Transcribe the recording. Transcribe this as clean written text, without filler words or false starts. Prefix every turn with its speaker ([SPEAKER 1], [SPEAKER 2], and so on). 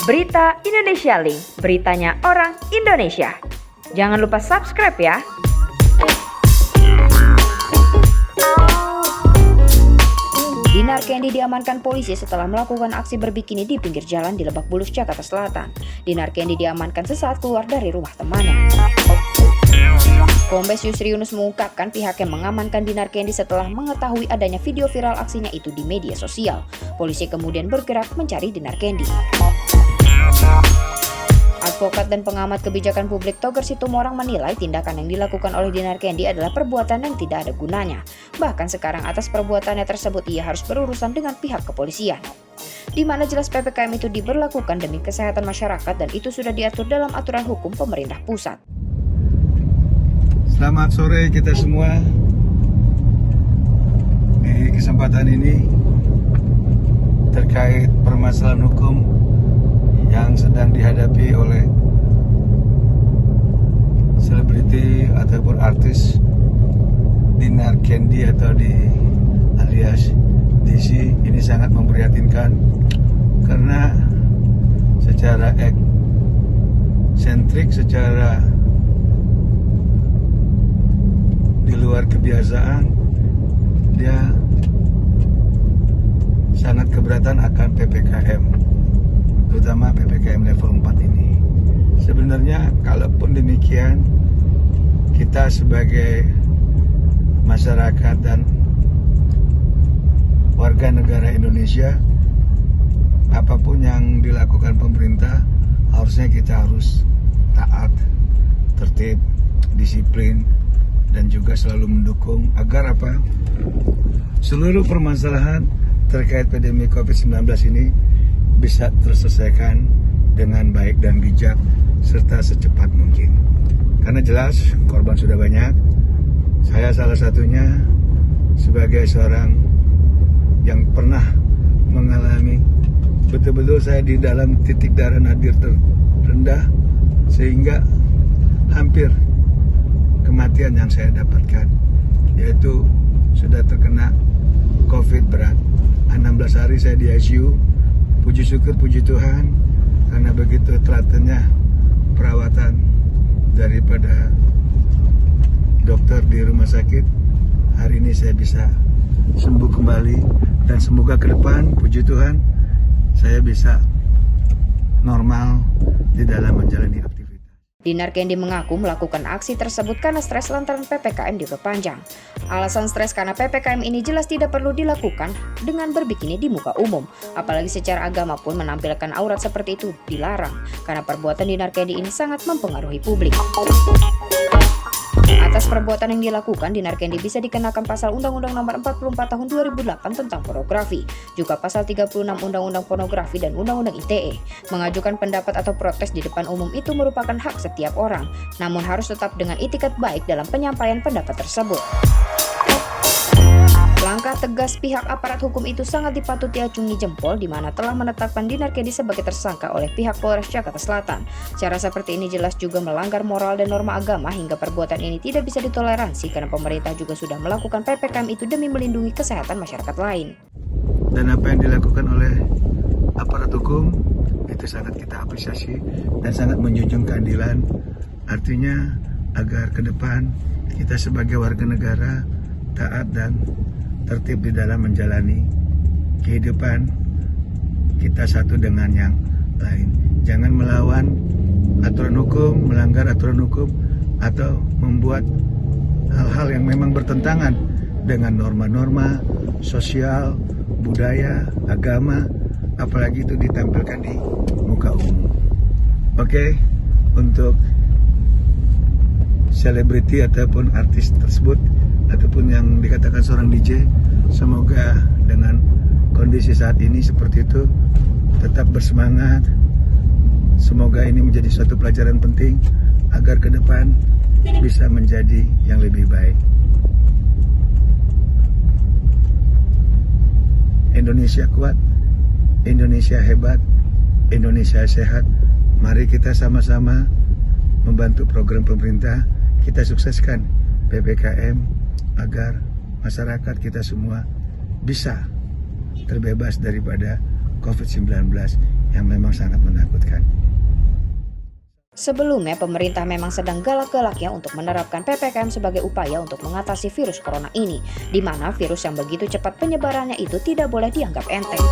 [SPEAKER 1] Berita Indonesia Link, beritanya orang Indonesia. Jangan lupa subscribe ya. Dinar Kendi diamankan polisi setelah melakukan aksi berbikini di pinggir jalan di Lebak Bulus, Jakarta Selatan. Dinar Kendi diamankan sesaat keluar dari rumah temannya. Kombes Yusri Yunus mengungkapkan pihaknya mengamankan Dinar Kendi setelah mengetahui adanya video viral aksinya itu di media sosial. Polisi kemudian bergerak mencari Dinar Kendi. Advokat dan pengamat kebijakan publik Togar Situmorang menilai tindakan yang dilakukan oleh Dinar Kendi adalah perbuatan yang tidak ada gunanya. Bahkan sekarang atas perbuatannya tersebut ia harus berurusan dengan pihak kepolisian. Di mana jelas PPKM itu diberlakukan demi kesehatan masyarakat dan itu sudah diatur dalam aturan hukum pemerintah pusat.
[SPEAKER 2] Selamat sore kita semua. Di kesempatan ini terkait permasalahan hukum yang sedang dihadapi oleh selebriti ataupun artis Dinar Kendi atau alias DC, ini sangat memprihatinkan karena secara eksentrik, secara di luar kebiasaan, dia sangat keberatan akan PPKM, terutama PPKM level 4 ini. Sebenarnya kalaupun demikian, kita sebagai masyarakat dan warga negara Indonesia, apapun yang dilakukan pemerintah, harusnya kita harus taat, tertib, disiplin, dan juga selalu mendukung agar seluruh permasalahan terkait pandemi COVID-19 ini bisa terselesaikan dengan baik dan bijak serta secepat mungkin. Karena jelas korban sudah banyak. Saya salah satunya sebagai seorang yang pernah mengalami betul-betul saya di dalam titik darah nadir terendah, sehingga hampir kematian yang saya dapatkan, yaitu sudah terkena COVID berat. 16 hari saya di ICU. Puji syukur, puji Tuhan, karena begitu telatennya perawatan daripada dokter di rumah sakit, hari ini saya bisa sembuh kembali. Dan semoga ke depan, puji Tuhan, saya bisa normal di dalam menjalani aktivitas.
[SPEAKER 1] Dinar Kendi mengaku melakukan aksi tersebut karena stres lantaran PPKM diperpanjang. Alasan stres karena PPKM ini jelas tidak perlu dilakukan dengan berbikini di muka umum. Apalagi secara agama pun menampilkan aurat seperti itu dilarang, karena perbuatan Dinar Kendi ini sangat mempengaruhi publik. Atas perbuatan yang dilakukan, Dinar Kendi bisa dikenakan pasal Undang-Undang Nomor 44 Tahun 2008 tentang pornografi, juga pasal 36 Undang-Undang Pornografi dan Undang-Undang ITE. Mengajukan pendapat atau protes di depan umum itu merupakan hak setiap orang, namun harus tetap dengan itikat baik dalam penyampaian pendapat tersebut. Langkah tegas pihak aparat hukum itu sangat dipatuti acungi jempol, di mana telah menetapkan Dinar Kendi sebagai tersangka oleh pihak Polres Jakarta Selatan. Cara seperti ini jelas juga melanggar moral dan norma agama, hingga perbuatan ini tidak bisa ditoleransi karena pemerintah juga sudah melakukan PPKM itu demi melindungi kesehatan masyarakat lain.
[SPEAKER 2] Dan apa yang dilakukan oleh aparat hukum itu sangat kita apresiasi dan sangat menjunjung keadilan. Artinya agar ke depan kita sebagai warga negara taat dan tertib di dalam menjalani kehidupan kita satu dengan yang lain. Jangan melawan aturan hukum, melanggar aturan hukum, atau membuat hal-hal yang memang bertentangan dengan norma-norma sosial, budaya, agama, apalagi itu ditampilkan di muka umum. Oke, untuk selebriti ataupun artis tersebut, ataupun yang dikatakan seorang DJ, semoga dengan kondisi saat ini seperti itu tetap bersemangat. Semoga ini menjadi suatu pelajaran penting agar ke depan bisa menjadi yang lebih baik. Indonesia kuat, Indonesia hebat, Indonesia sehat. Mari kita sama-sama membantu program pemerintah. Kita sukseskan PPKM agar masyarakat kita semua bisa terbebas daripada COVID-19 yang memang sangat menakutkan.
[SPEAKER 1] Sebelumnya, pemerintah memang sedang galak-galaknya untuk menerapkan PPKM sebagai upaya untuk mengatasi virus corona ini, di mana virus yang begitu cepat penyebarannya itu tidak boleh dianggap enteng.